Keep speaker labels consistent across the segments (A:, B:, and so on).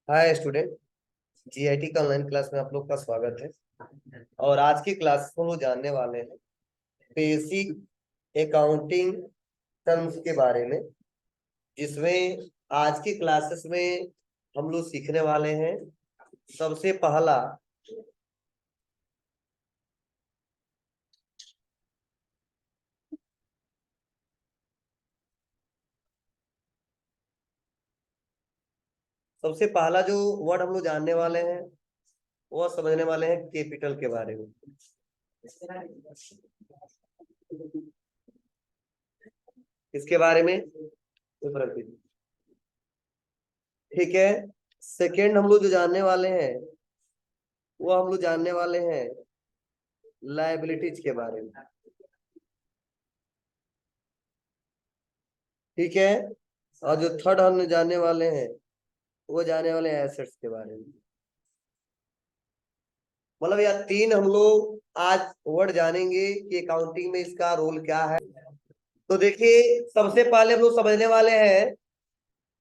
A: Hi student. GIT का online class में आप लोग का स्वागत है। और आज की क्लास को हम लोग जानने वाले हैं बेसिक अकाउंटिंग टर्म्स के बारे में, जिसमें आज की क्लासेस में हम लोग सीखने वाले हैं। सबसे पहला सबसे पहला जो वर्ड हम लोग जानने वाले हैं वो समझने वाले हैं कैपिटल के बारे में। इसके बारे में ठीक है। सेकेंड हम लोग जो जानने वाले हैं वो हम लोग जानने वाले हैं लायबिलिटीज के बारे में। ठीक है। और जो थर्ड हम जानने वाले हैं वो जाने वाले हैं एसेट्स के बारे में। मतलब यार तीन हम लोग आज वर्ड जानेंगे कि अकाउंटिंग में इसका रोल क्या है। तो देखिए, सबसे पहले हम लोग समझने वाले हैं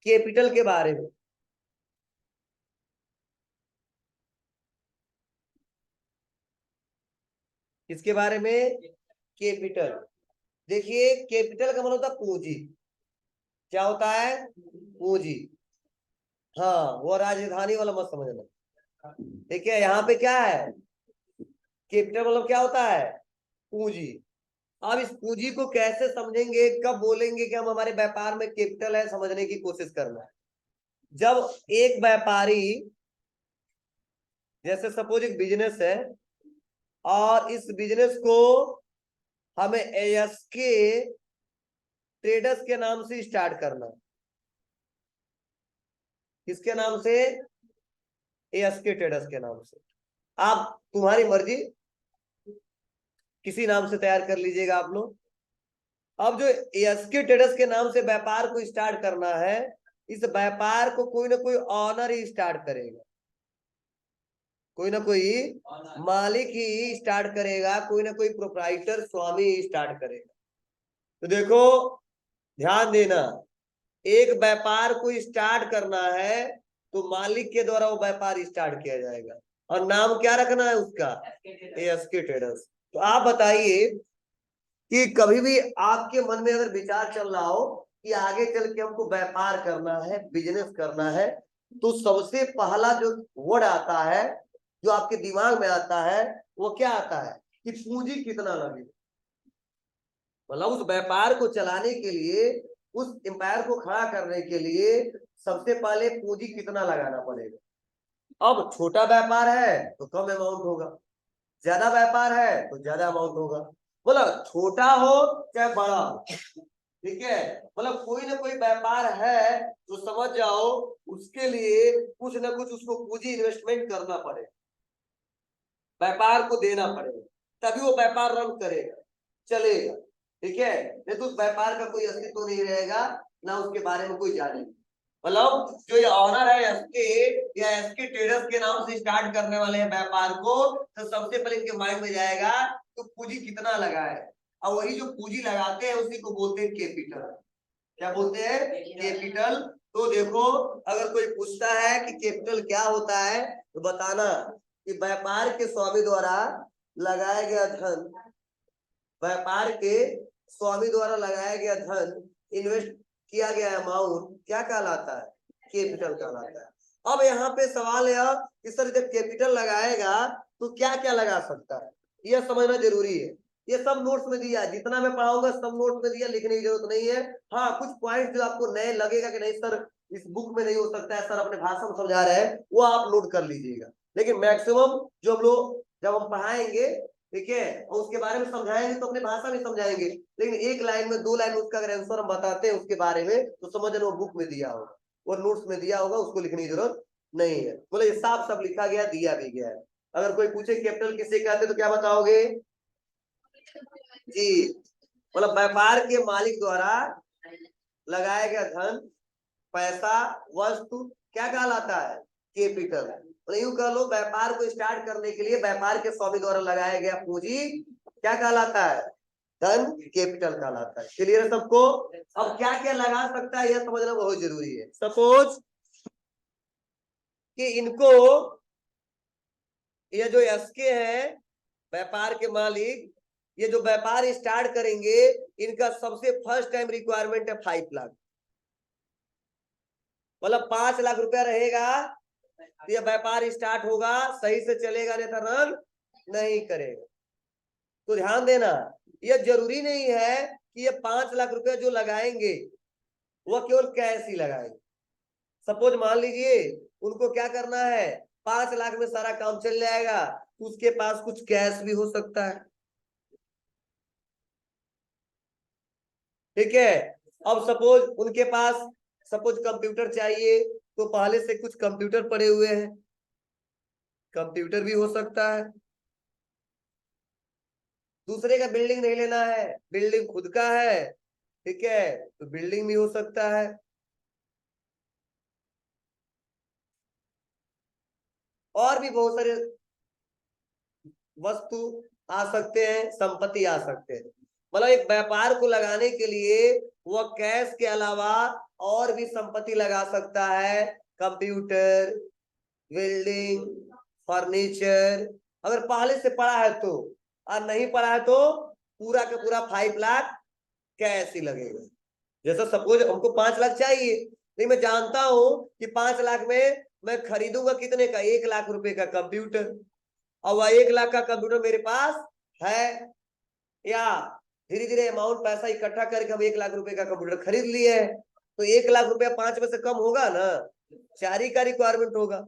A: कैपिटल के बारे में। किसके बारे में? कैपिटल। देखिए, कैपिटल का मतलब होता है पूंजी। क्या होता है? पूंजी। हाँ, वो राजधानी वाला मत समझना। ठीक है, यहाँ पे क्या है? कैपिटल मतलब क्या होता है? पूंजी। अब इस पूंजी को कैसे समझेंगे, कब बोलेंगे कि हम हमारे व्यापार में कैपिटल है, समझने की कोशिश करना है। जब एक व्यापारी, जैसे सपोज एक बिजनेस है और इस बिजनेस को हमें एएसके ट्रेडर्स के नाम से स्टार्ट करना है। किसके नाम से? एएसके ट्रेडर्स के नाम से। आप तुम्हारी मर्जी, किसी नाम से तैयार कर लीजिएगा आप लोग। अब जो एएसके ट्रेडर्स के नाम से व्यापार को स्टार्ट करना है, इस व्यापार को कोई ना कोई ऑनर ही स्टार्ट करेगा, कोई ना कोई मालिक ही स्टार्ट करेगा, कोई ना कोई प्रोप्राइटर स्वामी ही स्टार्ट करेगा। तो देखो, ध्यान देना, एक व्यापार को स्टार्ट करना है तो मालिक के द्वारा वो व्यापार स्टार्ट किया जाएगा। और नाम क्या रखना है उसका? ASK traders. तो आप बताइए कि कभी भी आपके मन में अगर विचार चल रहा हो कि आगे चल के हमको व्यापार करना है, बिजनेस करना है, तो सबसे पहला जो वर्ड आता है, जो आपके दिमाग में आता है, वो क्या आता है? कि पूंजी कितना लगे। मतलब उस व्यापार को चलाने के लिए, उस एम्पायर को खड़ा करने के लिए सबसे पहले पूंजी कितना लगाना पड़ेगा। अब छोटा व्यापार है तो कम अमाउंट होगा, ज्यादा व्यापार है तो ज्यादा अमाउंट होगा। बोला छोटा हो चाहे बड़ा हो, ठीक है। मतलब कोई ना कोई व्यापार है तो समझ जाओ उसके लिए कुछ ना कुछ उसको पूंजी इन्वेस्टमेंट करना पड़ेगा, व्यापार को देना पड़ेगा, तभी वो व्यापार रन करेगा, चलेगा। ठीक है, नहीं तो उस व्यापार का कोई अस्तित्व नहीं रहेगा, ना उसके बारे में कोई जानेगा। मतलब जो ये ऑनर है एसके या एसके ट्रेडर्स के नाम से स्टार्ट करने वाले हैं व्यापार को, तो सबसे पहले इनके माइंड में जाएगा तो पूंजी कितना लगा है। और वही जो पूंजी लगाते हैं उसी को बोलते हैं कैपिटल। क्या बोलते हैं? कैपिटल। तो देखो, अगर कोई पूछता है कि कैपिटल क्या होता है तो बताना कि व्यापार के स्वामी द्वारा लगाया गया धन, व्यापार के स्वामी द्वारा लगाया गया धन, इन्वेस्ट किया गया अमाउंट क्या कहलाता है? कैपिटल कहलाता है। अब यहाँ पे सवाल है कि सर जब कैपिटल लगाएगा तो क्या क्या लगा सकता है, यह समझना जरूरी है। ये सब नोट्स में दिया, जितना मैं पढ़ाऊंगा सब नोट्स में दिया, लिखने की जरूरत नहीं है। हाँ, कुछ पॉइंट जो आपको नए लगेगा कि नहीं सर इस बुक में नहीं हो सकता है, सर अपने भाषा में समझा रहे हैं, वो आप नोट कर लीजिएगा। लेकिन मैक्सिमम जो हम लोग जब हम पढ़ाएंगे, ठीक है, और उसके बारे में समझाएंगे तो अपने भाषा में समझाएंगे। लेकिन एक लाइन में, दो लाइन में उसका अगर आंसर हम बताते हैं उसके बारे में तो समझ लो बुक में दिया होगा, वो नोट्स में दिया होगा, उसको लिखने की जरूरत नहीं है। बोले ये साफ सब लिखा गया, दिया भी गया है। अगर कोई पूछे कैपिटल किसे कहते तो क्या बताओगे जी? मतलब व्यापार के मालिक द्वारा लगाया गया धन, पैसा, वस्तु क्या कहलाता है? कैपिटल। यूं कह लो, व्यापार को स्टार्ट करने के लिए व्यापार के स्वामी द्वारा लगाया गया पूंजी क्या कहलाता है? धन, कैपिटल कहलाता है। क्लियर है सबको? अब क्या क्या लगा सकता है यह समझना बहुत जरूरी है। सपोज कि इनको, ये जो एसके है व्यापार के मालिक, ये जो व्यापार स्टार्ट करेंगे, इनका सबसे फर्स्ट टाइम रिक्वायरमेंट है 5 लाख। मतलब 5 लाख रुपया रहेगा तो ये व्यापार स्टार्ट होगा, सही से चलेगा, नहीं तो रन नहीं करेगा। तो ध्यान देना, ये जरूरी नहीं है कि ये 5 लाख रुपया जो लगाएंगे वो केवल कैश ही लगाएंगे। सपोज मान लीजिए उनको क्या करना है, 5 लाख में सारा काम चल जाएगा, तो उसके पास कुछ कैश भी हो सकता है। ठीक है, अब सपोज उनके पास सपोज कंप्यूटर चाहिए, तो पहले से कुछ कंप्यूटर पड़े हुए हैं, कंप्यूटर भी हो सकता है। दूसरे का बिल्डिंग नहीं लेना है, बिल्डिंग खुद का है, ठीक है, तो बिल्डिंग भी हो सकता है। और भी बहुत सारे वस्तु आ सकते हैं, संपत्ति आ सकते हैं। मतलब एक व्यापार को लगाने के लिए वह कैश के अलावा और भी संपत्ति लगा सकता है, कंप्यूटर, बिल्डिंग, फर्नीचर। अगर पहले से पड़ा है तो, और नहीं पड़ा है तो पूरा का पूरा 5 लाख कैश ही लगेगा। जैसा सपोज हमको 5 लाख चाहिए, लेकिन मैं जानता हूं कि 5 लाख में मैं खरीदूंगा कितने का, 1 लाख रुपए का कंप्यूटर, और वह 1 लाख का कंप्यूटर मेरे पास है, या धीरे धीरे अमाउंट पैसा इकट्ठा करके हम 1 लाख रुपए का कंप्यूटर खरीद लिए है, तो 1 लाख रुपया 5 में से कम होगा ना, 4 ही का रिक्वायरमेंट होगा।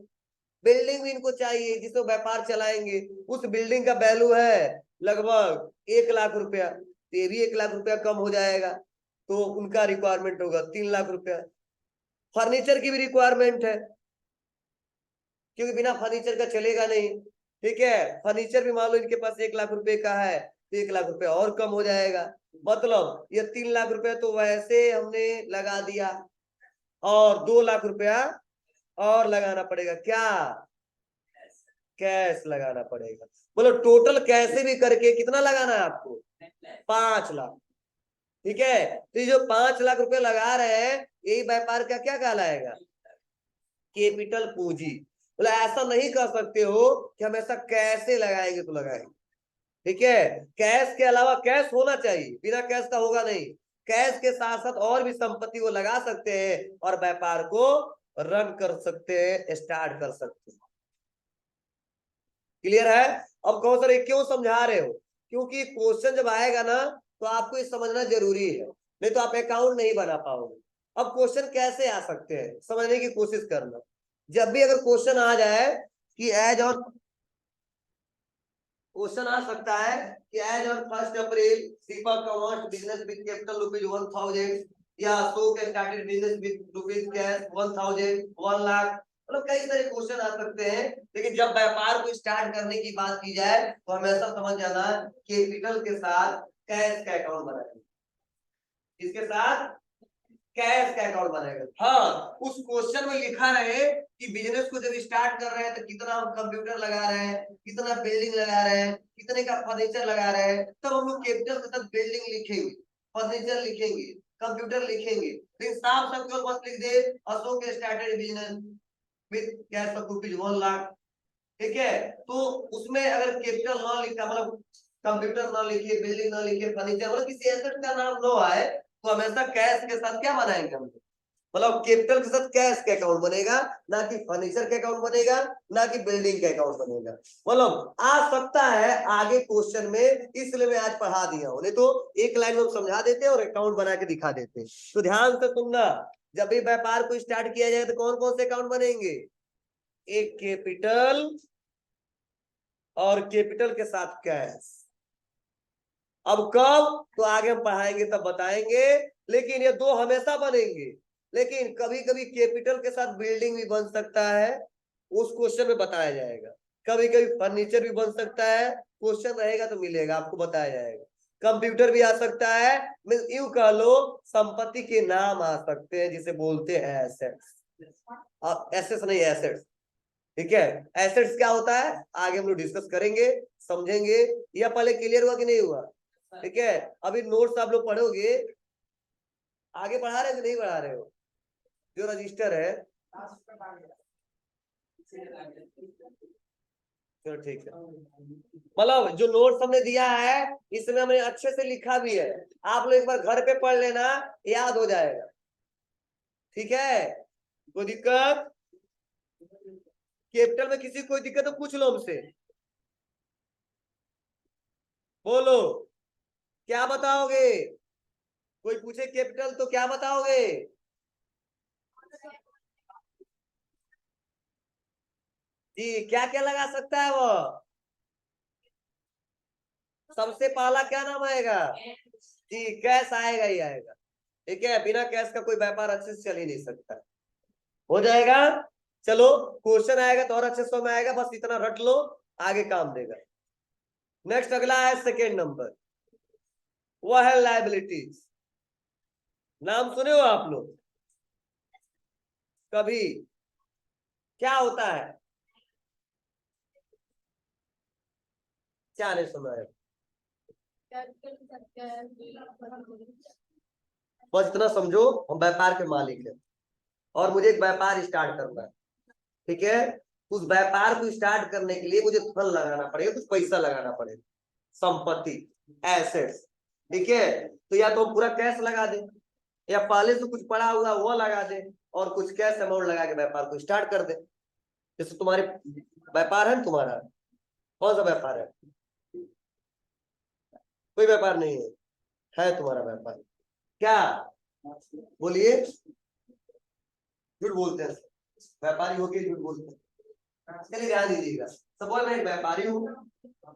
A: बिल्डिंग भी इनको चाहिए जिसको व्यापार चलाएंगे, उस बिल्डिंग का वैल्यू है लगभग 1 लाख रुपया, तो ये भी 1 लाख रुपया कम हो जाएगा, तो उनका रिक्वायरमेंट होगा 3 लाख रुपया। फर्नीचर की भी रिक्वायरमेंट है, क्योंकि बिना फर्नीचर का चलेगा नहीं। ठीक है, फर्नीचर भी मान लो इनके पास 1 लाख रुपए का है, तो 1 लाख रुपया और कम हो जाएगा। मतलब ये 3 लाख रुपया तो वैसे हमने लगा दिया, और 2 लाख रुपया और लगाना पड़ेगा, क्या, कैश लगाना पड़ेगा। बोलो टोटल कैसे भी करके कितना लगाना है आपको, 5 लाख। ठीक है, तो ये जो 5 लाख रुपए लगा रहे हैं, यही व्यापार का क्या कहलाएगा, कैपिटल पूंजी। बोले ऐसा नहीं कर सकते हो कि हमेशा कैसे लगाएंगे तो लगाएंगे। ठीक है, कैश के अलावा, कैश होना चाहिए, बिना कैश का होगा नहीं, कैश के साथ साथ और भी संपत्ति वो लगा सकते हैं और व्यापार को रन कर सकते हैं, स्टार्ट कर सकते हैं। क्लियर है? अब कहो सर ये क्यों समझा रहे हो, क्योंकि क्वेश्चन जब आएगा ना तो आपको ये समझना जरूरी है, नहीं तो आप अकाउंट नहीं बना पाओगे। अब क्वेश्चन कैसे आ सकते हैं समझने की कोशिश करना। जब भी अगर क्वेश्चन आ जाए कि एज और, क्वेश्चन आ सकता है कि as on 1 April Deepak commerce business with capital ₹1000, या Ashok started business with rupees cash 1000, 1 lakh. मतलब कई सारे क्वेश्चन आ सकते हैं, लेकिन जब व्यापार को स्टार्ट करने की बात की जाए तो हमेशा समझ जाना कैपिटल के साथ कैश का अकाउंट बनाएंगे, इसके साथ कैश का अकाउंट बनाएगा। हाँ, उस क्वेश्चन में लिखा रहे कि बिजनेस को जब स्टार्ट कर रहे हैं तो कितना हम कंप्यूटर लगा रहे हैं, कितना बिल्डिंग लगा रहे हैं, कितने का फर्नीचर लगा रहे हैं, तब हम लोग कैपिटल के साथ बिल्डिंग लिखेंगे, फर्नीचर लिखेंगे, कंप्यूटर लिखेंगे। लेकिन साफ साफ केवल बस लिख दे Ashok started business with cash of ₹1 lakh. ठीक है, तो उसमें अगर कैपिटल ना लिखा, मतलब कंप्यूटर ना लिखे, बिल्डिंग ना लिखे, फर्नीचर, मतलब किसी एसेट का नाम ना आए, तो हमेशा कैश के साथ क्या बनाएंगे हम, मतलब कैपिटल के साथ कैश का अकाउंट बनेगा, ना कि फर्नीचर का अकाउंट बनेगा, ना कि बिल्डिंग का अकाउंट बनेगा। मतलब आ सकता है आगे क्वेश्चन में, इसलिए मैं आज पढ़ा दिया हूं, नहीं तो एक लाइन में समझा देते और अकाउंट बना के दिखा देते। तो ध्यान से सुनना, जब भी व्यापार को स्टार्ट किया जाए तो कौन कौन से अकाउंट बनेंगे, एक कैपिटल और कैपिटल के साथ कैश। अब कब, तो आगे हम पढ़ाएंगे तब बताएंगे, लेकिन ये दो हमेशा बनेंगे। लेकिन कभी कभी कैपिटल के साथ बिल्डिंग भी बन सकता है, उस क्वेश्चन में बताया जाएगा। कभी कभी फर्नीचर भी बन सकता है, क्वेश्चन रहेगा तो मिलेगा, आपको बताया जाएगा। कंप्यूटर भी आ सकता है, यूं कह लो संपत्ति के नाम आ सकते हैं जिसे बोलते हैं एसेट्स। एसेट्स नहीं, एसेट्स। ठीक है, एसेट्स क्या होता है आगे हम लोग डिस्कस करेंगे, समझेंगे। या पहले क्लियर हुआ कि नहीं हुआ? ठीक है, अभी नोट्स आप लोग पढ़ोगे, आगे बढ़ा रहे हो कि नहीं बढ़ा रहे हो, जो रजिस्टर है चलो ठीक है, मतलब जो नोट्स हमने दिया है इसमें हमने अच्छे से लिखा भी है, आप लोग एक बार घर पे पढ़ लेना, याद हो जाएगा। ठीक है, कोई दिक्कत? कैपिटल में किसी कोई दिक्कत तो पूछ लो हमसे, बोलो क्या बताओगे? कोई पूछे कैपिटल तो क्या बताओगे? जी, क्या क्या लगा सकता है वो? सबसे पहला क्या नाम आएगा? जी, कैश आएगा ही आएगा। ठीक है, बिना कैश का कोई व्यापार अच्छे से चल ही नहीं सकता। हो जाएगा। चलो, क्वेश्चन आएगा तो और अच्छे से में आएगा, बस इतना रट लो, आगे काम देगा। नेक्स्ट अगला है सेकेंड नंबर, वह है लाइबिलिटीज। नाम सुने हो आप लोग कभी? क्या होता है? क्या नहीं सुना है? बस इतना समझो, हम व्यापार के मालिक हैं और मुझे एक व्यापार स्टार्ट करना है। ठीक है, उस व्यापार को स्टार्ट करने के लिए मुझे धन लगाना पड़ेगा, कुछ पैसा लगाना पड़ेगा, संपत्ति, एसेट्स। ठीक है, तो या तो हम पूरा कैश लगा दें, या पहले से कुछ पड़ा हुआ वो लगा दें, और कुछ कैश अमाउंट लगा के व्यापार को स्टार्ट कर दें। जैसे तुम्हारे व्यापार है, तुम्हारा कौन सा व्यापार है? कोई व्यापार नहीं है तुम्हारा व्यापार? क्या? बोलिए। झूठ बोलते हैं, व्यापारी होके झूठ बोलते हैं। चलिए ध्यान दीजिएगा, सपोज मैं एक व्यापारी हूँ,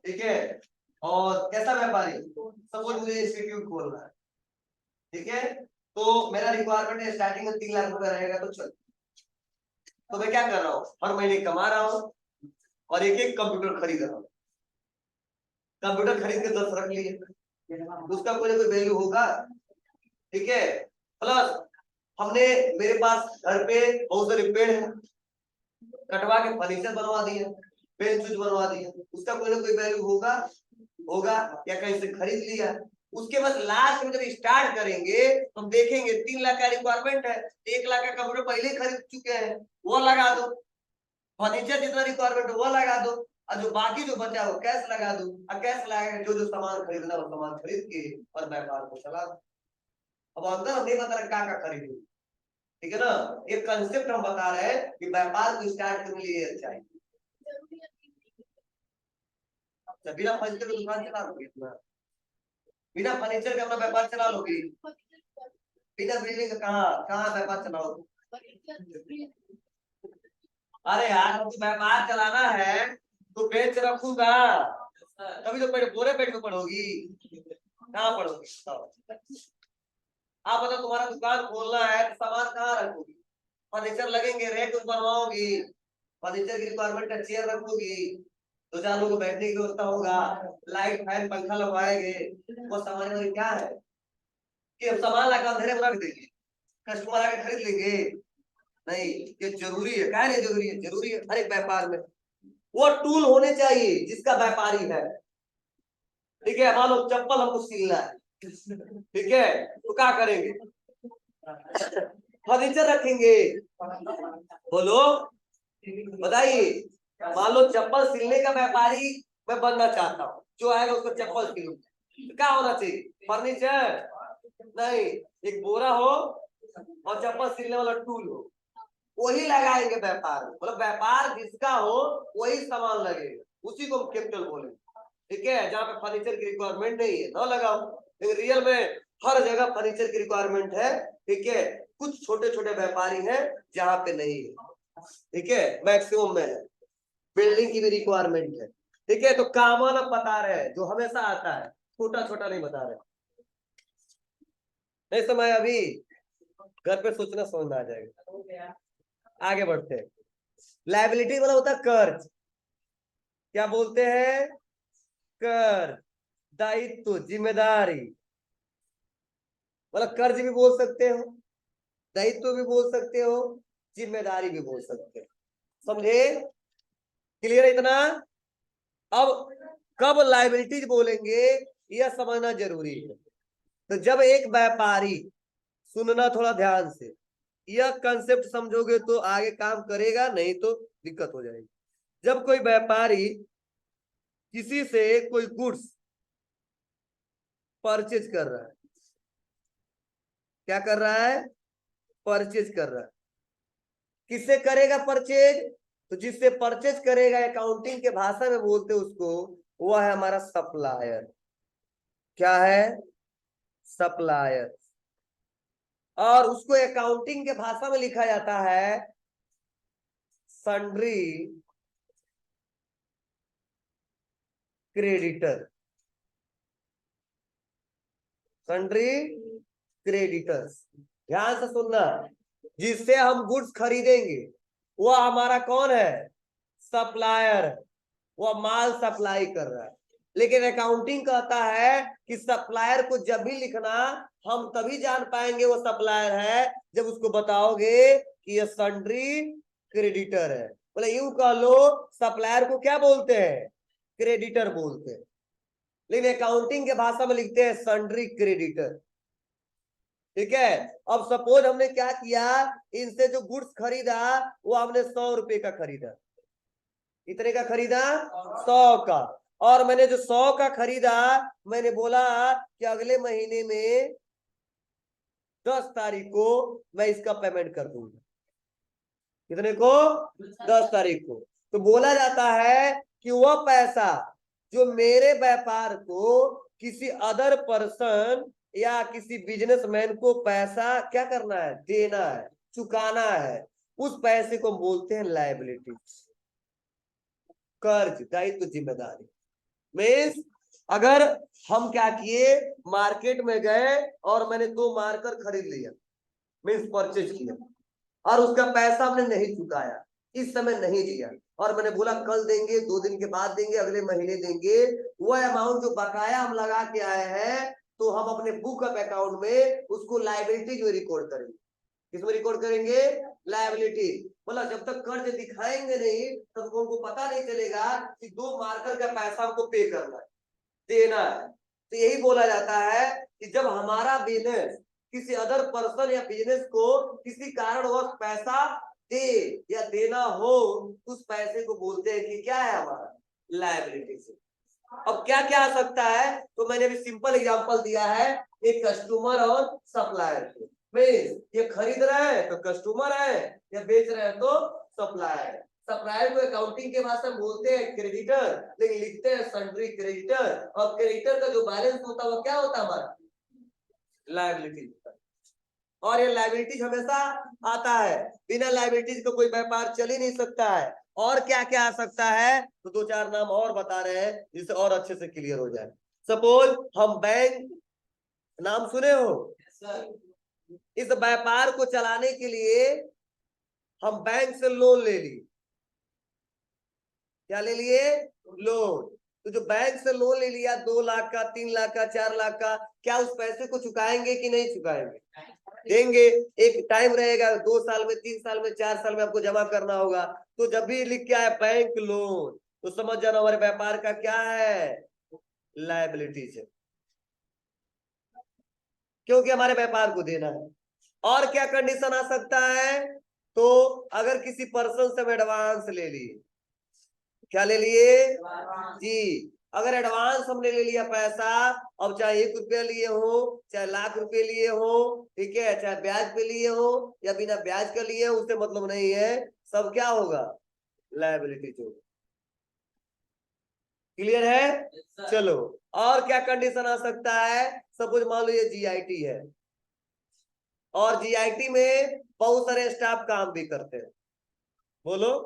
A: ठीक है, और कैसा व्यापारी? सपोज मुझे इंस्टीट्यूट खोलना है, ठीक है, तो मेरा रिक्वायरमेंट है स्टार्टिंग में 3 लाख रुपया रहेगा तो चल। तो मैं क्या कर रहा हूँ, हर महीने कमा रहा हूँ और एक एक कंप्यूटर खरीद रहा हूँ। कंप्यूटर खरीद के 10 रख लिए, उसका कोई ना कोई वैल्यू होगा। ठीक है, प्लस हमने, मेरे पास घर पे बहुत सारे पेड़ हैं, कटवा के फर्नीचर बनवा दिए, बेंच बनवा दिए, उसका कोई ना कोई वैल्यू होगा, होगा, या कहीं से खरीद लिया। उसके बाद लास्ट में जब स्टार्ट करेंगे तो हम देखेंगे 3 लाख का रिक्वायरमेंट है, 1 लाख का कंप्यूटर पहले ही खरीद चुके हैं, वो लगा दो, फर्नीचर जितना रिक्वायरमेंट है वो लगा दो, और जो बाकी जो बचा वो कैश लगा दो, और कैश लगा जो जो सामान खरीदना वो सामान खरीद के और व्यापार को चला दो। अब अंदर हम नहीं बता रहे क्या खरीदो, ठीक है ना, एक कंसेप्ट हम बता रहे हैं कि व्यापार को स्टार्ट करने के लिए अच्छा है। बिना फर्नीचर की दुकान चला लोगे इतना? बिना फर्नीचर के अपना व्यापार चला लोगे? बिना बिल्डिंग का कहाँ कहाँ व्यापार चलाओगे? अरे यार, हमको व्यापार चलाना है तो बेच रखूंगा, तभी तो पेट पूरे पेट में पड़ोगी, कहाँ पड़ोगी? आप बताओ, तुम्हारा दुकान खोलना है तो सामान कहाँ रखोगी? फर्नीचर लगेंगे, रेक बनवाओगी, फर्नीचर की रिक्वायरमेंट है, चेयर रखोगी, 2-4 लोगों को बैठने की व्यवस्था होगा, लाइट फैन पंखा लगवाएंगे, वो सामान में क्या है कि हम सामान लाकर अंधेरे में रख देंगे, कस्टमर आके खरीद लेंगे? नहीं, ये जरूरी है। क्या नहीं जरूरी है? जरूरी है हर एक व्यापार में, वो टूल होने चाहिए जिसका व्यापारी है। ठीक है, मान लो चप्पल हमको सिलना है, ठीक है, तो क्या करेंगे? फर्नीचर रखेंगे। बोलो, बताइए। मान लो चप्पल सिलने का व्यापारी मैं बनना चाहता हूँ, जो आएगा उसको चप्पल सिलूंगा, तो क्या होना चाहिए? फर्नीचर नहीं, एक बोरा हो और चप्पल सिलने वाला टूल हो, वही लगाएंगे व्यापार में। मतलब व्यापार जिसका हो वही सामान लगेगा, उसी को हम कैपिटल बोलेंगे। ठीक है, जहाँ पे फर्नीचर की रिक्वायरमेंट नहीं है ना लगाओ, लेकिन रियल में हर जगह फर्नीचर की रिक्वायरमेंट है। ठीक है, कुछ छोटे छोटे व्यापारी हैं जहाँ पे नहीं है, ठीक है, मैक्सिमम में है। बिल्डिंग की भी रिक्वायरमेंट है। ठीक है, तो कॉमन अब बता रहे हैं जो हमेशा आता है, छोटा छोटा नहीं बता रहे। नहीं समय अभी घर पे सोचना समझ में आ जाएगा। आगे बढ़ते हैं। लायबिलिटी मतलब होता है कर्ज, क्या बोलते हैं? कर्ज, दायित्व, जिम्मेदारी, मतलब कर्ज भी बोल सकते हो, दायित्व भी बोल सकते हो, जिम्मेदारी भी बोल सकते हो। समझे? क्लियर है इतना? अब कब लायबिलिटीज बोलेंगे यह समझना जरूरी है। तो जब एक व्यापारी, सुनना थोड़ा ध्यान से, यह कंसेप्ट समझोगे तो आगे काम करेगा, नहीं तो दिक्कत हो जाएगी। जब कोई व्यापारी किसी से कोई गुड्स परचेज कर रहा है, क्या कर रहा है, परचेज कर रहा है, किससे करेगा परचेज, तो जिससे परचेज करेगा अकाउंटिंग के भाषा में बोलते उसको, वह है हमारा सप्लायर। क्या है, सप्लायर। और उसको अकाउंटिंग के भाषा में लिखा जाता है सन्ड्री क्रेडिटर, सन्ड्री क्रेडिटर्स। ध्यान से सुनना, जिससे हम गुड्स खरीदेंगे वह हमारा कौन है, सप्लायर, वह माल सप्लाई कर रहा है। लेकिन अकाउंटिंग कहता है कि सप्लायर को जब भी लिखना हम तभी जान पाएंगे वो सप्लायर है जब उसको बताओगे कि ये सन्ड्री क्रेडिटर है। बोले यूं कह लो, सप्लायर को क्या बोलते हैं, क्रेडिटर बोलते हैं, लेकिन अकाउंटिंग के भाषा में लिखते हैं सन्ड्री क्रेडिटर। ठीक है। अब सपोज हमने क्या किया, इनसे जो गुड्स खरीदा वो हमने 100 रुपए का खरीदा। कितने का खरीदा, 100 का। और मैंने जो 100 का खरीदा, मैंने बोला कि अगले महीने में 10 तारीख को मैं इसका पेमेंट कर दूंगा। कितने को, 10 तारीख को। तो बोला जाता है कि वह पैसा जो मेरे व्यापार को किसी अदर पर्सन या किसी बिजनेसमैन को पैसा क्या करना है, देना है, चुकाना है, उस पैसे को बोलते हैं लायबिलिटी, कर्ज, दायित्व, जिम्मेदारी। मीन्स अगर हम क्या किए, मार्केट में गए और मैंने 2 मार्कर खरीद लिया, मीन्स परचेज किया, और उसका पैसा हमने नहीं चुकाया, इस समय नहीं दिया, और मैंने बोला कल देंगे, 2 दिन के बाद देंगे, अगले महीने देंगे, वह अमाउंट जो बकाया हम लगा के आए हैं, तो हम अपने बुक ऑफ अकाउंट में उसको लायबिलिटी में रिकॉर्ड करेंगे। किसमें रिकॉर्ड करेंगे, लायबिलिटी। मतलब जब तक कर्ज दिखाएंगे नहीं तब तो उनको पता नहीं चलेगा कि 2 मार्कर का पैसा हमको पे करना है, देना है। तो यही बोला जाता है कि जब हमारा बिजनेस किसी अदर पर्सन या बिजनेस को किसी कारणवश पैसा दे या देना हो, उस पैसे को बोलते हैं कि क्या है, हमारा लायबिलिटी से। अब क्या क्या आ सकता है, तो मैंने भी सिंपल एग्जांपल दिया है, एक कस्टमर और सप्लायर। ये खरीद रहे हैं तो कस्टमर है, या बेच रहे हैं तो सप्लायर है। सप्लायर को अकाउंटिंग के भाषा में बोलते हैं क्रेडिटर, लेकिन लिखते हैं सन्ड्री क्रेडिटर। और क्रेडिटर का जो बैलेंस होता है वो क्या होता है, हमारा लायबिलिटी। और ये लायबिलिटीज हमेशा आता है, बिना लायबिलिटीज का कोई व्यापार चल ही नहीं सकता है। और क्या क्या आ सकता है, तो 2-4 नाम और बता रहे हैं जिससे और अच्छे से क्लियर हो जाए। सपोज हम बैंक, नाम सुने हो, इस व्यापार को चलाने के लिए हम बैंक से लोन ले लिए। क्या ले लिए, लोन। तो जो बैंक से लोन ले लिया 2 लाख का, 3 लाख का, 4 लाख का, क्या उस पैसे को चुकाएंगे कि नहीं चुकाएंगे, देंगे। एक टाइम रहेगा, 2 साल में, 3 साल में, 4 साल में आपको जमा करना होगा। तो जब भी लिख के आए बैंक लोन, तो समझ जाना हमारे व्यापार का क्या है, लायबिलिटीज है, क्योंकि हमारे व्यापार को देना है। और क्या कंडीशन आ सकता है, तो अगर किसी पर्सन से हम एडवांस ले लिए, क्या ले लिए जी, अगर एडवांस हमने ले लिया पैसा, अब चाहे 1 रुपया लिए हो, चाहे लाख रुपए लिए हो, ठीक है, चाहे ब्याज पे लिए हो या बिना ब्याज के लिए हो, उससे मतलब नहीं है, सब क्या होगा, लायबिलिटी जो। क्लियर है, चलो। और क्या कंडीशन आ सकता है, सपोज मान लो ये जीआईटी है, और जीआईटी में बहुत सारे स्टाफ काम भी करते हैं, बोलो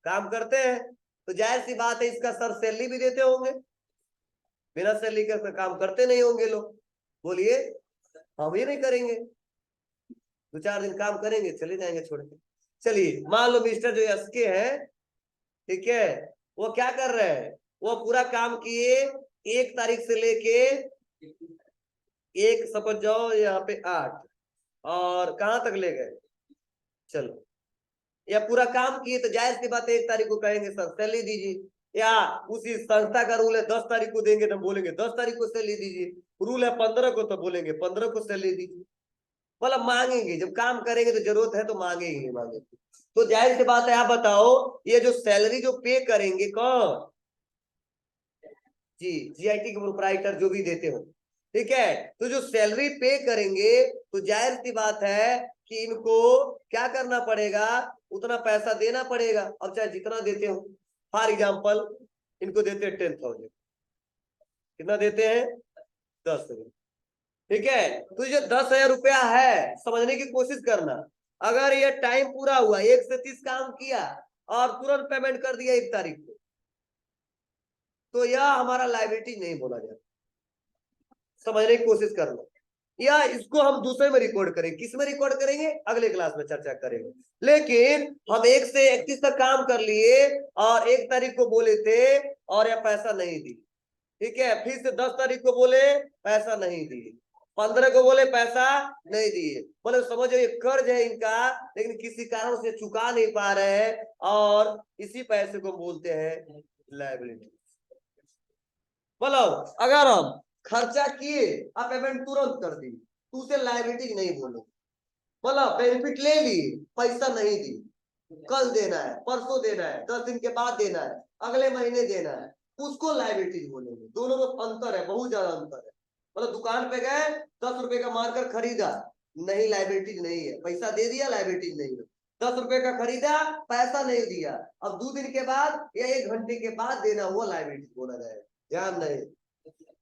A: काम करते हैं, तो जाहिर सी बात है इसका सर सैलरी भी देते होंगे, बिना सैलरी के काम करते नहीं होंगे लोग, बोलिए, हम ही नहीं करेंगे, 2-4 दिन काम करेंगे चले जाएंगे छोड़ के। चलिए मान लो मिस्टर जो एसके है, ठीक है, वो क्या कर रहे हैं, वो पूरा काम किए 1 तारीख से लेके एक, समझ जाओ यहाँ पे 8, और कहाँ तक ले गए, चलो, या पूरा काम किए, तो जाहिर सी बात है 1 तारीख को कहेंगे सर सैलरी दीजिए, या उसी संस्था का रूल है 10 तारीख को देंगे तो बोलेंगे 10 तारीख को सैलरी दीजिए, रूल है 15 को तो बोलेंगे 15 को सैलरी दीजिए। मतलब मांगेंगे, जब काम करेंगे तो जरूरत है तो मांगेंगे मांगेंगे। तो जाहिर सी बात है, आप बताओ ये जो सैलरी जो पे करेंगे कौन? जी, जीआईटी के प्रोपराइटर जो भी देते हो, ठीक है। तो जो सैलरी पे करेंगे तो जाहिर सी बात है कि इनको क्या करना पड़ेगा, उतना पैसा देना पड़ेगा। अब चाहे जितना देते हो, फॉर एग्जाम्पल इनको देते हैं 10,000, कितना देते हैं? 10,000, ठीक है। तो ये 10,000 रुपया है, समझने की कोशिश करना। अगर ये टाइम पूरा हुआ, 1 से 30 काम किया और तुरंत पेमेंट कर दिया 1 तारीख को, तो यह हमारा लायबिलिटी नहीं बोला जाता। समझने की कोशिश करना। या इसको हम दूसरे में रिकॉर्ड करेंगे, किस में रिकॉर्ड करेंगे अगले क्लास में चर्चा करेंगे। लेकिन हम 1 से 31 तक काम कर लिए और 1 तारीख को बोले थे और यह पैसा नहीं दी, ठीक है। फिर से 10 तारीख को बोले पैसा नहीं दिए, 15 को बोले पैसा नहीं दिए। बोले समझो ये कर्ज है इनका, लेकिन किसी कारण से चुका नहीं पा रहे हैं और इसी पैसे को बोलते हैं लायबिलिटी। बोलो अगर हम खर्चा किए आप पेमेंट तुरंत कर दी तो उसे लायबिलिटी नहीं बोलो। बोला बेनिफिट ले ली, पैसा नहीं दी, कल देना है, परसों देना है, 10 दिन के बाद देना है, अगले महीने देना है, उसको लायबिलिटीज बोलेंगे। दोनों में अंतर है, बहुत ज्यादा अंतर है। मतलब दुकान पे गए 10 रुपए का मार्कर खरीदा, नहीं लायबिलिटीज नहीं है, पैसा दे दिया लायबिलिटीज नहीं है। 10 रुपए का खरीदा, पैसा नहीं दिया, अब 2 दिन के बाद या 1 घंटे के बाद देना हुआ लायबिलिटी बोला जाएगा। ध्यान नहीं,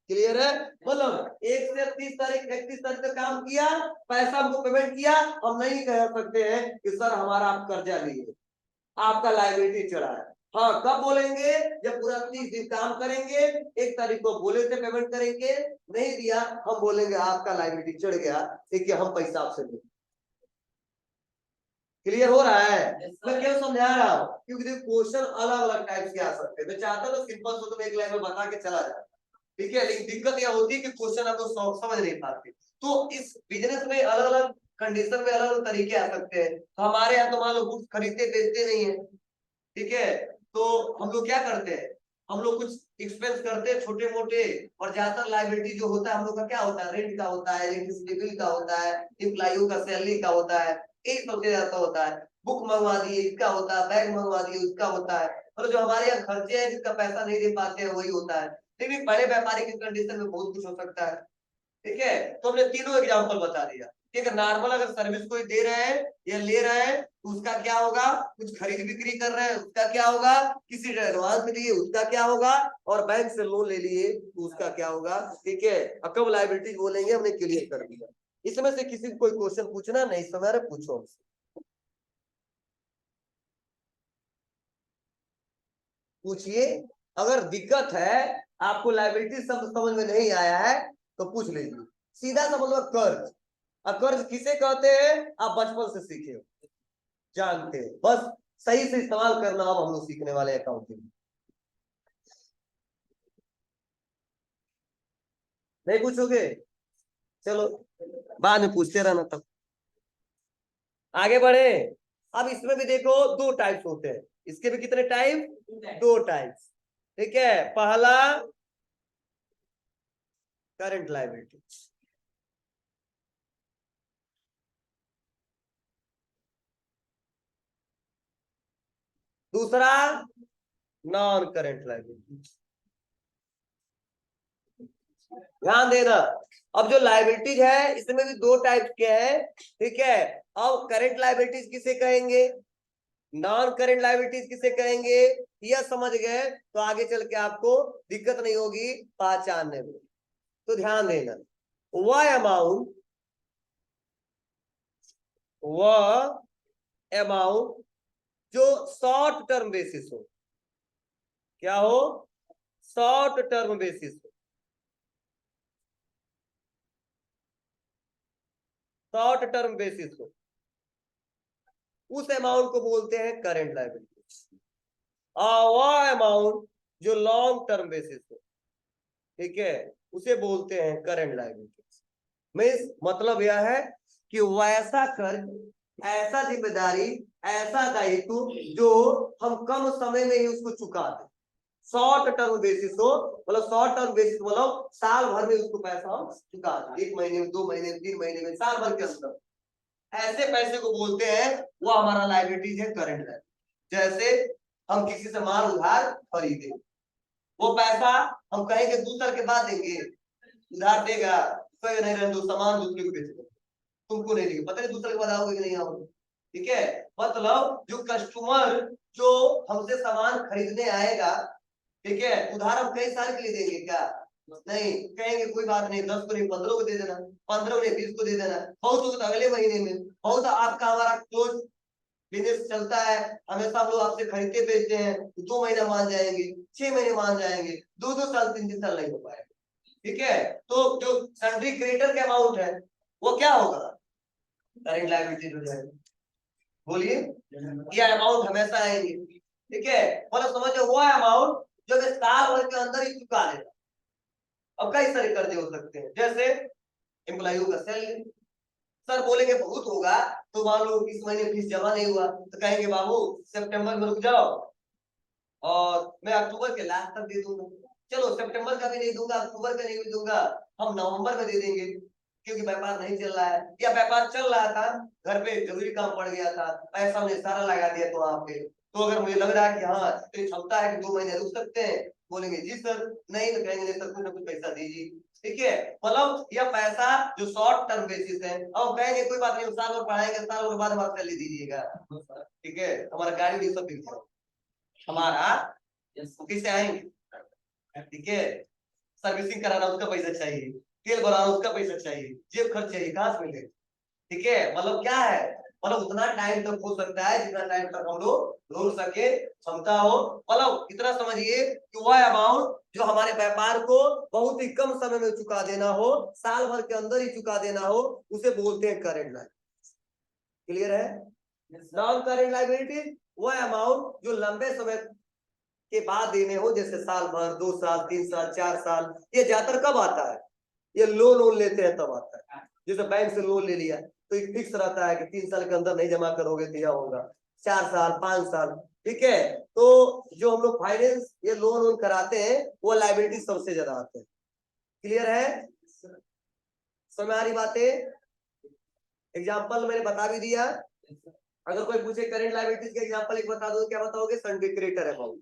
A: क्लियर है। मतलब 1 से 30 तारीख 31 तारीख तक काम किया, पैसा हमको पेमेंट किया, हम नहीं कह सकते हैं कि सर हमारा आप कर्जा लिए, आपका लायबिलिटी चढ़ा है। हाँ कब बोलेंगे, जब पूरा 30 दिन काम करेंगे, 1 तारीख को बोले थे पेमेंट करेंगे, नहीं दिया, हम बोलेंगे आपका लायबिलिटी चढ़ गया, ठीक है, हम पैसा आपसे लेंगे। क्लियर हो रहा है? मैं क्यों समझा रहा हूँ, क्योंकि क्वेश्चन अलग अलग टाइप के आ सकते हैं। मैं चाहता हूँ सिंपल से तुम एक लाइन में बता के चला जाए, ठीक है। लेकिन दिक्कत यह होती है कि क्वेश्चन आप लोग समझ नहीं पाते। तो इस बिजनेस में अलग अलग कंडीशन में अलग अलग तरीके आ सकते हैं। तो हमारे यहाँ तो मान लो गुड्स खरीदते बेचते नहीं है, ठीक है। तो हम लोग क्या करते हैं, हम लोग कुछ एक्सपेंस करते हैं छोटे मोटे, और ज्यादातर लायबिलिटी जो होता है हम लोग का क्या होता है, रेंट का होता है, इलेक्ट्रिसिटी बिल का होता है, एम्प्लॉइयों का सैलरी का होता है, यही सबसे ज्यादा होता है। बुक मंगवा दिए इसका होता है, बैग मंगवा दिए उसका होता है। और जो हमारे यहाँ खर्चे हैं जिसका पैसा नहीं दे पाते हैं वही होता है। लेकिन बड़े व्यापारी की कंडीशन में बहुत कुछ हो सकता है, ठीक है। तो हमने तीनों एग्जांपल बता दिया, ठीक है। नॉर्मल अगर सर्विस कोई दे रहे हैं या ले रहे हैं तो उसका क्या होगा, कुछ खरीद बिक्री कर रहे हैं उसका क्या होगा, किसी ने एडवांस लिए उसका क्या होगा, और बैंक से लोन ले लिए तो उसका क्या होगा, ठीक है। कब लायबिलिटी बोलेंगे हमने क्लियर कर दिया। इसमें से किसी को कोई क्वेश्चन पूछना नहीं समय पूछो हमसे, पूछिए। अगर दिक्कत है, आपको लायबिलिटी सब समझ में नहीं आया है तो पूछ लीजिए। सीधा समझ लो कर्ज, और कर्ज किसे कहते हैं आप बचपन से सीखे हो, जानते हो, बस सही से इस्तेमाल करना अब हम लोग सीखने वाले हैं अकाउंटिंग। नहीं पूछोगे, चलो बाद में पूछते रहना तब। आगे बढ़े। अब इसमें भी देखो 2 टाइप्स होते हैं, इसके भी कितने टाइप, 2 टाइप्स, ठीक है। पहला करंट लायबिलिटी, दूसरा नॉन करंट लायबिलिटी। ध्यान देना, अब जो लायबिलिटीज है इसमें भी 2 टाइप के हैं, ठीक है। अब करंट लायबिलिटीज किसे कहेंगे, नॉन करंट लायबिलिटीज किसे कहेंगे, यह समझ गए तो आगे चल के आपको दिक्कत नहीं होगी पहचानने में। तो ध्यान देना, वह अमाउंट जो शॉर्ट टर्म बेसिस हो, क्या हो, शॉर्ट टर्म बेसिस हो, शॉर्ट टर्म बेसिस हो, उस अमाउंट को बोलते हैं करंट लायबिलिटी। और वह अमाउंट जो लॉन्ग टर्म बेसिस हो, ठीक है, उसे बोलते हैं करंट लायबिलिटी। मीन्स मतलब यह है कि वैसा कर्ज, ऐसा जिम्मेदारी, ऐसा दायित्व जो हम कम समय में ही उसको चुका दें, शॉर्ट टर्म बेसिस हो। मतलब शॉर्ट टर्म बेसिस मतलब साल भर में उसको पैसा हम चुका दें, 1 महीने में, 2 महीने में, 3 महीने में, साल भर के अंदर, ऐसे पैसे को बोलते हैं, वो हमारा लायबिलिटीज है करंट लायबिलिटी। जैसे हम किसी से माल उधार खरीदे, वो पैसा हम कहेंगे 2 साल के बाद देंगे, उधार देगा, कहे नहीं रहे, दो सामान दूसरे को बेच दो, तुमको नहीं देंगे, पता नहीं 2 साल के बाद आओगे कि नहीं आओगे। ठीक है, मतलब जो कस्टमर जो हमसे सामान खरीदने आएगा, ठीक है, उधार हम कई साल के लिए देंगे क्या? नहीं, कहेंगे कोई बात नहीं, 10 को नहीं 15 को दे देना, 15 को नहीं 20 को दे देना, बहुत हो तो अगले महीने में, बहुत आपका हमारा क्लोज बिजनेस चलता है, हमेशा हम लोग आपसे खरीदते बेचते हैं, 2 महीना मान जाएंगे, 6 महीने मान जाएंगे, 2 साल 3 साल नहीं हो पाएगा। ठीक है, तो जो सन्ड्री क्रेडिटर का अमाउंट है वो क्या होगा? करेंट लायबिलिटी हो जाएगा। बोलिए, ये अमाउंट हमेशा आएंगे। ठीक है, मतलब समझो वो अमाउंट जो मैं साल भर के अंदर ही चुका देता। अब कई सारे कर्जे हो सकते हैं, जैसे एम्प्लॉय का सैलरी, सर बोलेंगे बहुत होगा, तो मान लो इस महीने फीस जमा नहीं हुआ, तो कहेंगे बाबू सितंबर में रुक जाओ और मैं अक्टूबर के लास्ट तक दे दूंगा। चलो सितंबर का भी नहीं दूंगा, अक्टूबर का नहीं भी दूंगा, हम नवंबर में दे देंगे, क्योंकि व्यापार नहीं चल रहा है, या व्यापार चल रहा था, घर पे जरूरी काम पड़ गया था, पैसा हमने सारा लगा दिया तो वहां पे, तो अगर मुझे लग रहा है कि हाँ तो क्षमता है कि 2 महीने रुक सकते हैं, बोलेंगे जी सर, नहीं तो कहेंगे नहीं सर कुछ ना कुछ पैसा दीजिए। ठीक है, मतलब यह पैसा जो शॉर्ट टर्म बेसिस है, अब कहेंगे कोई बात नहीं, साल और पढ़ाएंगे, साल और बाद हमारा सैलरी दीजिएगा। ठीक है, हमारा गाड़ी भी सब बिक जाए हमारा, किसे आएंगे? ठीक है, सर्विसिंग कराना उसका पैसा चाहिए, तेल भराना उसका पैसा चाहिए, जेब खर्च चाहिए, कहां से मिलेगा? ठीक है, मतलब क्या है, मतलब उतना टाइम तक हो सकता है जितना टाइम तक हम लोग रोक सके, क्षमता हो, मतलब इतना समझिए कि वह अमाउंट जो हमारे व्यापार को बहुत ही कम समय में चुका देना हो, साल भर के अंदर ही चुका देना हो, उसे बोलते हैं करेंट लायबिलिटी। क्लियर है? नॉन करेंट लायबिलिटी वह अमाउंट जो लंबे समय के बाद देने हो, जैसे साल भर, 2 साल, 3 साल, 4 साल, ये ज्यादातर कब आता है? ये लोन लेते हैं तब आता है। जैसे बैंक से लोन ले लिया तो एक फिक्स रहता है कि 3 साल के अंदर नहीं जमा करोगे तो यह होगा, 4 साल, 5 साल। ठीक है, तो जो हम लोग फाइनेंस ये लोन वोन कराते हैं वो लायबिलिटी सबसे ज्यादा आते हैं। क्लियर है? समझ आ रही बातें? एग्जाम्पल मैंने बता भी दिया। अगर कोई पूछे करेंट लायबिलिटीज का एग्जाम्पल एक बता दो, क्या बताओगे? सन्ड्री क्रेडिटर अमाउंट,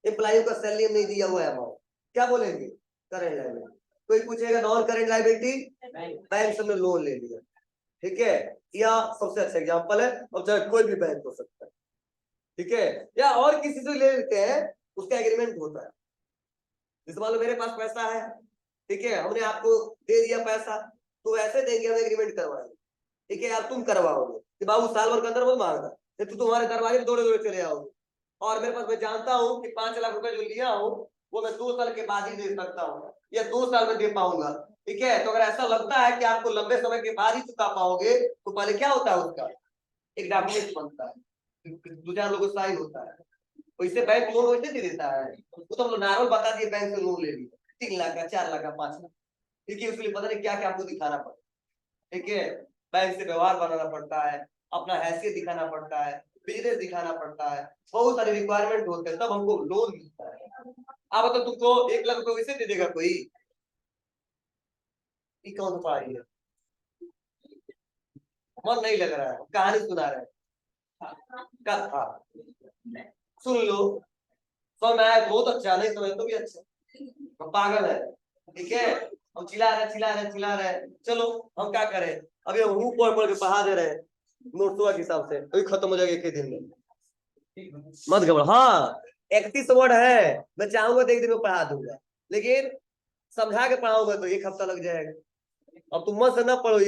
A: एम्प्लॉय का सैलरी नहीं दिया हुआ है अमाउंट, क्या बोलेंगे? Current liability. कोई पूछेगा नॉन करेंट लायबिलिटी, बैंक से लोन ले लिया, ठीक है, या सबसे अच्छा एग्जांपल है, अब चाहे कोई भी बैंक हो सकता है, ठीक है, या और किसी से ले लेते हैं, उसका एग्रीमेंट होता है। जैसे मान लो मेरे पास पैसा है, ठीक है, हमने आपको दे दिया पैसा, तो ऐसे देंगे, हम एग्रीमेंट करवाएंगे, ठीक है, यार तुम करवाओगे कि बाबू साल भर के अंदर मत मांगना, तो तुम्हारे दरवाजे में दौड़े दौड़े चले आओगे, और मेरे पास मैं जानता हूँ कि 5 लाख रुपए जो लिया हूँ वो मैं 2 साल के बाद ही दे सकता हूँ, या 2 साल में दे पाऊंगा। ठीक है, तो अगर ऐसा लगता है कि आपको लंबे समय के बाद ही चुका पाओगे, तो पहले क्या होता है, उसका एक डॉक्यूमेंट बनता है, 2-4 लोगों साइन होता है, वैसे बैंक लोन वैसे दे देता है, वो तो हम लोग नॉर्मल बता दिए बैंक से लोन ले लिया, 3 लाख का, 4 लाख का, 5 लाख, ठीक है, उसके लिए पता नहीं क्या क्या आपको दिखाना पड़ता है। ठीक है, बैंक से व्यवहार बनाना पड़ता है, अपना हैसियत दिखाना पड़ता है, बिजनेस दिखाना पड़ता है, बहुत सारे रिक्वायरमेंट होते हैं, तब हमको लोन मिलता है। अब तो तुमको 1 लाख रुपए वैसे दे देगा कोई? कौन सा पढ़ाई है, मन नहीं लग रहा है, कहानी सुना रहे हैं, कथा सुन लो, समझ में आया बहुत अच्छा, नहीं समझ तो भी अच्छा, पागल है। ठीक है, हम चिल्ला रहे, चलो हम क्या करें, अभी हम मुंह पढ़ के पढ़ा दे रहे हैं नोटवा के हिसाब से, तो खत्म हो जाएगा एक ही दिन में, मत घबराओ। हाँ 31 वर्ड है, मैं चाहूंगा तो एक दिन में पढ़ा दूंगा, लेकिन समझा के पढ़ाऊंगा तो 1 हफ्ता लग जाएगा। अब तुम मन से न पढ़ो,